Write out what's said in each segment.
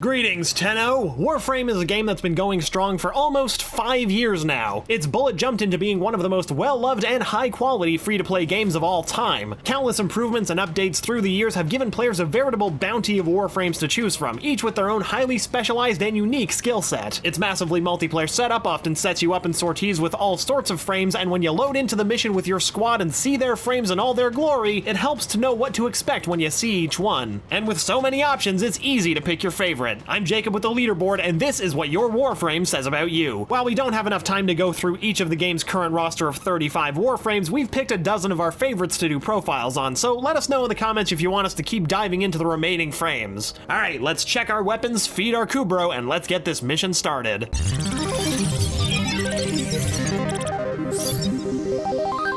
Greetings, Tenno! Warframe is a game that's been going strong for almost 5 years now. It's bullet jumped into being one of the most well-loved and high-quality free-to-play games of all time. Countless improvements and updates through the years have given players a veritable bounty of Warframes to choose from, each with their own highly specialized and unique skill set. Its massively multiplayer setup often sets you up in sorties with all sorts of frames, and when you load into the mission with your squad and see their frames in all their glory, it helps to know what to expect when you see each one. And with so many options, it's easy to pick your favorite. I'm Jacob with the Leaderboard, and this is what your Warframe says about you. While we don't have enough time to go through each of the game's current roster of 35 Warframes, we've picked a dozen of our favorites to do profiles on, so let us know in the comments if you want us to keep diving into the remaining frames. Alright, let's check our weapons, feed our Kubro, and let's get this mission started.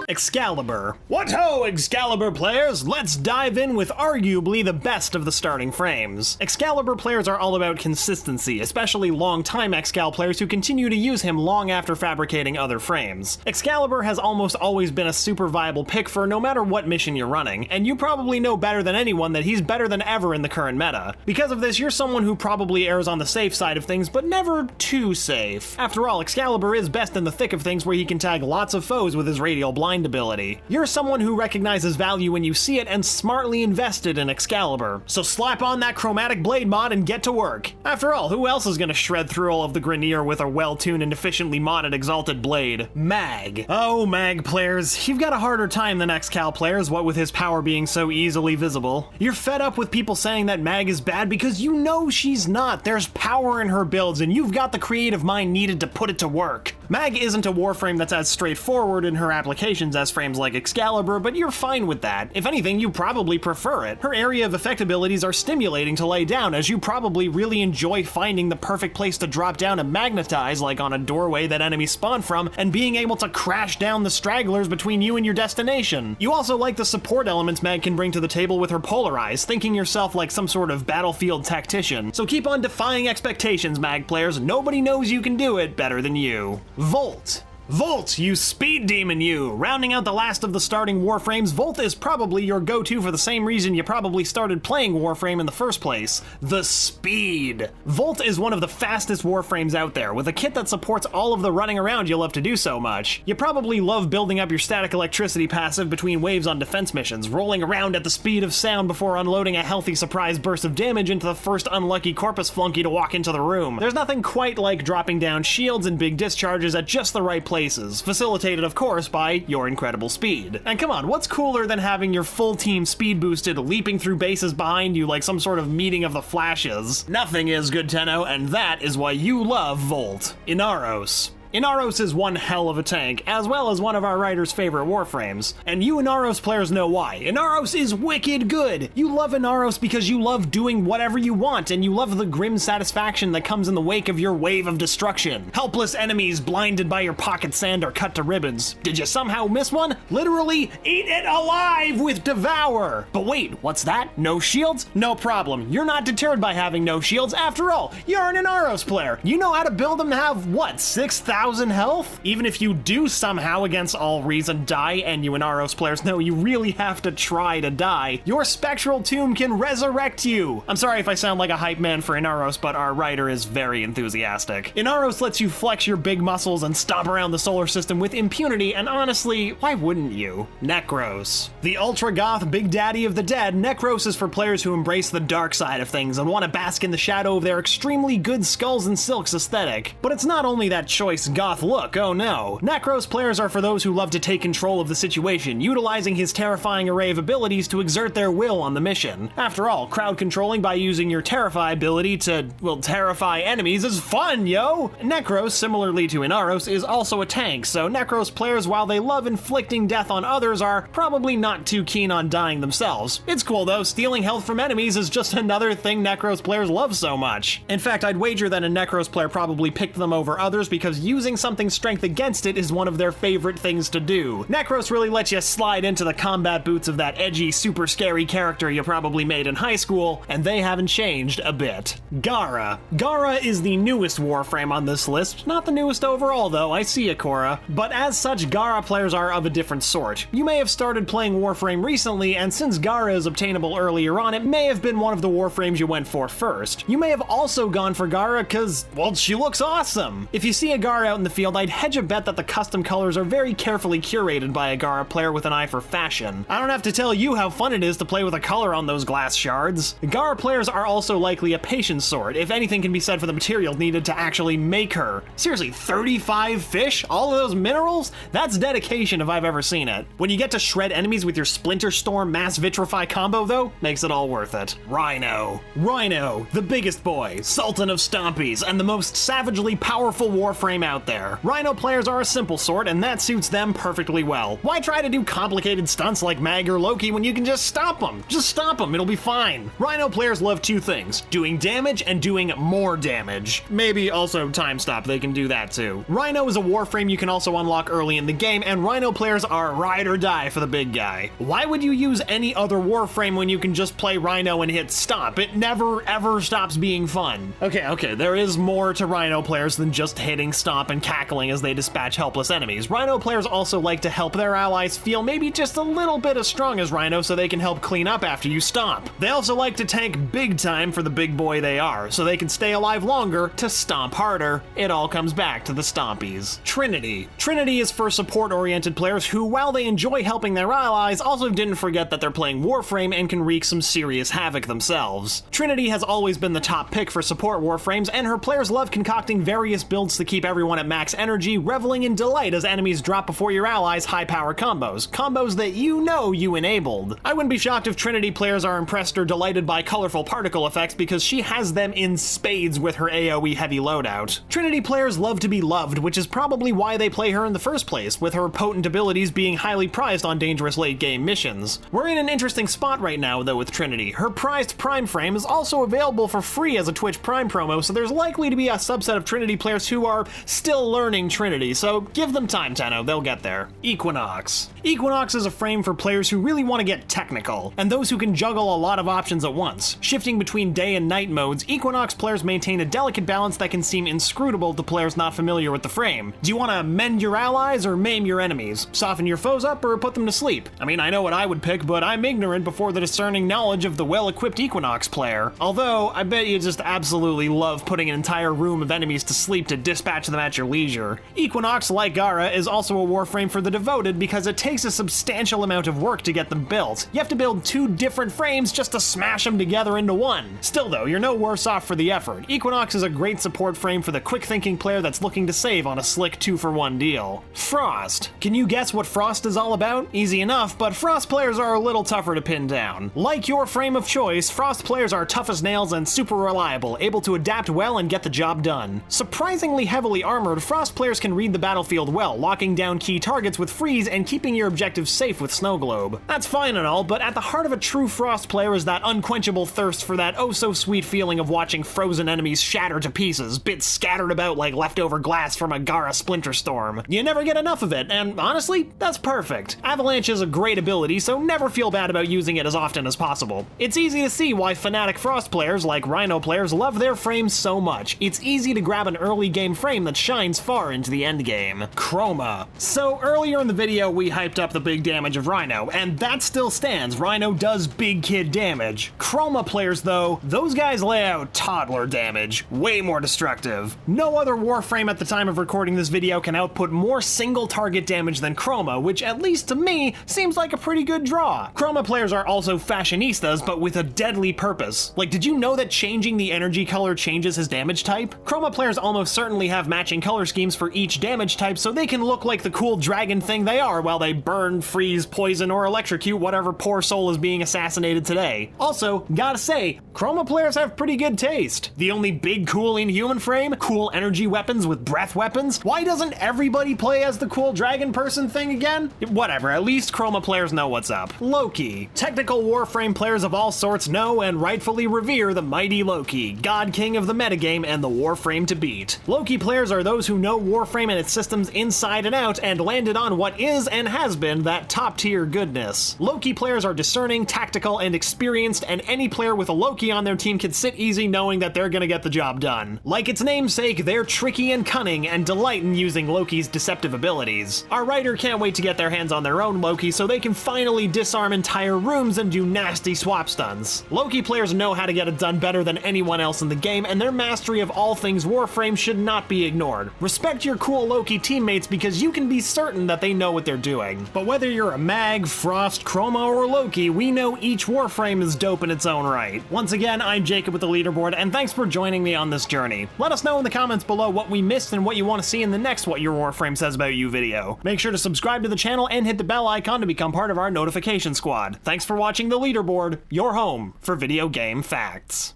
Excalibur. What ho, Excalibur players! Let's dive in with arguably the best of the starting frames. Excalibur players are all about consistency, especially long-time Excal players who continue to use him long after fabricating other frames. Excalibur has almost always been a super viable pick for no matter what mission you're running, and you probably know better than anyone that he's better than ever in the current meta. Because of this, you're someone who probably errs on the safe side of things, but never too safe. After all, Excalibur is best in the thick of things where he can tag lots of foes with his radial blind ability. You're someone who recognizes value when you see it and smartly invested in Excalibur. So slap on that chromatic blade mod and get to work. After all, who else is gonna shred through all of the Grineer with a well-tuned and efficiently modded exalted blade? Mag. Oh, Mag players, you've got a harder time than Excal players, what with his power being so easily visible. You're fed up with people saying that Mag is bad because you know she's not. There's power in her builds and you've got the creative mind needed to put it to work. Mag isn't a Warframe that's as straightforward in her applications as frames like Excalibur, but you're fine with that. If anything, you probably prefer it. Her area of effect abilities are stimulating to lay down, as you probably really enjoy finding the perfect place to drop down and magnetize, like on a doorway that enemies spawn from, and being able to crash down the stragglers between you and your destination. You also like the support elements Mag can bring to the table with her Polarize, thinking yourself like some sort of battlefield tactician. So keep on defying expectations, Mag players. Nobody knows you can do it better than you. Volt. Volt, you speed demon you! Rounding out the last of the starting Warframes, Volt is probably your go-to for the same reason you probably started playing Warframe in the first place: the speed. Volt is one of the fastest Warframes out there, with a kit that supports all of the running around you love to do so much. You probably love building up your static electricity passive between waves on defense missions, rolling around at the speed of sound before unloading a healthy surprise burst of damage into the first unlucky Corpus flunky to walk into the room. There's nothing quite like dropping down shields and big discharges at just the right place, facilitated of course by your incredible speed. And come on, what's cooler than having your full team speed boosted, leaping through bases behind you like some sort of meeting of the Flashes? Nothing is, good Tenno, and that is why you love Volt. Inaros. Inaros is one hell of a tank, as well as one of our writer's favorite Warframes. And you Inaros players know why. Inaros is wicked good! You love Inaros because you love doing whatever you want, and you love the grim satisfaction that comes in the wake of your wave of destruction. Helpless enemies blinded by your pocket sand are cut to ribbons. Did you somehow miss one? Literally, eat it alive with Devour! But wait, what's that? No shields? No problem. You're not deterred by having no shields. After all, you're an Inaros player. You know how to build them to have, what, 6,000 health? Even if you do somehow against all reason die, and you Inaros players know you really have to try to die, your spectral tomb can resurrect you. I'm sorry if I sound like a hype man for Inaros, but our writer is very enthusiastic. Inaros lets you flex your big muscles and stomp around the solar system with impunity, and honestly, why wouldn't you? Necros. The ultra goth big daddy of the dead, Necros is for players who embrace the dark side of things and want to bask in the shadow of their extremely good skulls and silks aesthetic. But it's not only that choice goth look, oh no. Necros players are for those who love to take control of the situation, utilizing his terrifying array of abilities to exert their will on the mission. After all, crowd controlling by using your Terrify ability to, well, terrify enemies is fun, yo! Necros, similarly to Inaros, is also a tank, so Necros players, while they love inflicting death on others, are probably not too keen on dying themselves. It's cool though, stealing health from enemies is just another thing Necros players love so much. In fact, I'd wager that a Necros player probably picked them over others because using using something's strength against it is one of their favorite things to do. Necros really lets you slide into the combat boots of that edgy, super scary character you probably made in high school, and they haven't changed a bit. Gara. Gara is the newest Warframe on this list, not the newest overall though, I see ya, Cora. But as such, Gara players are of a different sort. You may have started playing Warframe recently, and since Gara is obtainable earlier on, it may have been one of the Warframes you went for first. You may have also gone for Gara cause, well, she looks awesome. If you see a Gara out in the field, I'd hedge a bet that the custom colors are very carefully curated by a Gara player with an eye for fashion. I don't have to tell you how fun it is to play with a color on those glass shards. Gara players are also likely a patience sort, if anything can be said for the material needed to actually make her. Seriously, 35 fish? All of those minerals? That's dedication if I've ever seen it. When you get to shred enemies with your Splinter Storm Mass Vitrify combo though, makes it all worth it. Rhino. Rhino, the biggest boy, Sultan of Stompies, and the most savagely powerful Warframe out there. Rhino players are a simple sort, and that suits them perfectly well. Why try to do complicated stunts like Mack or Loki when you can just stop them? Just stop them, it'll be fine. Rhino players love two things, doing damage and doing more damage. Maybe also time stop, they can do that too. Rhino is a Warframe you can also unlock early in the game, and Rhino players are ride or die for the big guy. Why would you use any other Warframe when you can just play Rhino and hit stomp? It never ever stops being fun. Okay, there is more to Rhino players than just hitting stomp and cackling as they dispatch helpless enemies. Rhino players also like to help their allies feel maybe just a little bit as strong as Rhino so they can help clean up after you stomp. They also like to tank big time for the big boy they are, so they can stay alive longer to stomp harder. It all comes back to the stompies. Trinity. Trinity is for support-oriented players who, while they enjoy helping their allies, also didn't forget that they're playing Warframe and can wreak some serious havoc themselves. Trinity has always been the top pick for support Warframes, and her players love concocting various builds to keep everyone at max energy, reveling in delight as enemies drop before your allies' high-power combos. Combos that you know you enabled. I wouldn't be shocked if Trinity players are impressed or delighted by colorful particle effects because she has them in spades with her AoE heavy loadout. Trinity players love to be loved, which is probably why they play her in the first place, with her potent abilities being highly prized on dangerous late-game missions. We're in an interesting spot right now, though, with Trinity. Her prized Prime frame is also available for free as a Twitch Prime promo, so there's likely to be a subset of Trinity players who are still learning Trinity, so give them time, Tenno, they'll get there. Equinox. Equinox is a frame for players who really want to get technical, and those who can juggle a lot of options at once. Shifting between day and night modes, Equinox players maintain a delicate balance that can seem inscrutable to players not familiar with the frame. Do you want to mend your allies or maim your enemies? Soften your foes up or put them to sleep? I mean, I know what I would pick, but I'm ignorant before the discerning knowledge of the well-equipped Equinox player. Although, I bet you just absolutely love putting an entire room of enemies to sleep to dispatch them at your leisure. Equinox, like Gara, is also a Warframe for the devoted because it takes a substantial amount of work to get them built. You have to build two different frames just to smash them together into one. Still though, you're no worse off for the effort. Equinox is a great support frame for the quick-thinking player that's looking to save on a slick 2-for-1 deal. Frost. Can you guess what Frost is all about? Easy enough, but Frost players are a little tougher to pin down. Like your frame of choice, Frost players are tough as nails and super reliable, able to adapt well and get the job done. Surprisingly heavily armored, Frost players can read the battlefield well, locking down key targets with freeze and keeping your objectives safe with Snow Globe. That's fine and all, but at the heart of a true Frost player is that unquenchable thirst for that oh-so-sweet feeling of watching frozen enemies shatter to pieces, bits scattered about like leftover glass from a Gara Splinter Storm. You never get enough of it, and honestly, that's perfect. Avalanche is a great ability, so never feel bad about using it as often as possible. It's easy to see why fanatic Frost players, like Rhino players, love their frames so much. It's easy to grab an early game frame that shines far into the end game. Chroma. So earlier in the video, we hyped up the big damage of Rhino, and that still stands. Rhino does big kid damage. Chroma players, though, those guys lay out toddler damage. Way more destructive. No other Warframe at the time of recording this video can output more single target damage than Chroma, which at least to me seems like a pretty good draw. Chroma players are also fashionistas, but with a deadly purpose. Like, did you know that changing the energy color changes his damage type? Chroma players almost certainly have matching color schemes for each damage type so they can look like the cool dragon thing they are while they burn, freeze, poison, or electrocute whatever poor soul is being assassinated today. Also, gotta say, Chroma players have pretty good taste. The only big cool inhuman frame? Cool energy weapons with breath weapons? Why doesn't everybody play as the cool dragon person thing again? Whatever, at least Chroma players know what's up. Loki. Technical Warframe players of all sorts know and rightfully revere the mighty Loki, god king of the metagame and the Warframe to beat. Loki players are those those who know Warframe and its systems inside and out and landed on what is and has been that top-tier goodness. Loki players are discerning, tactical, and experienced, and any player with a Loki on their team can sit easy knowing that they're gonna get the job done. Like its namesake, they're tricky and cunning and delight in using Loki's deceptive abilities. Our writer can't wait to get their hands on their own Loki so they can finally disarm entire rooms and do nasty swap stuns. Loki players know how to get it done better than anyone else in the game, and their mastery of all things Warframe should not be ignored. Respect your cool Loki teammates because you can be certain that they know what they're doing. But whether you're a Mag, Frost, Chroma, or Loki, we know each Warframe is dope in its own right. Once again, I'm Jacob with the Leaderboard, and thanks for joining me on this journey. Let us know in the comments below what we missed and what you want to see in the next What Your Warframe Says About You video. Make sure to subscribe to the channel and hit the bell icon to become part of our notification squad. Thanks for watching the Leaderboard, your home for video game facts.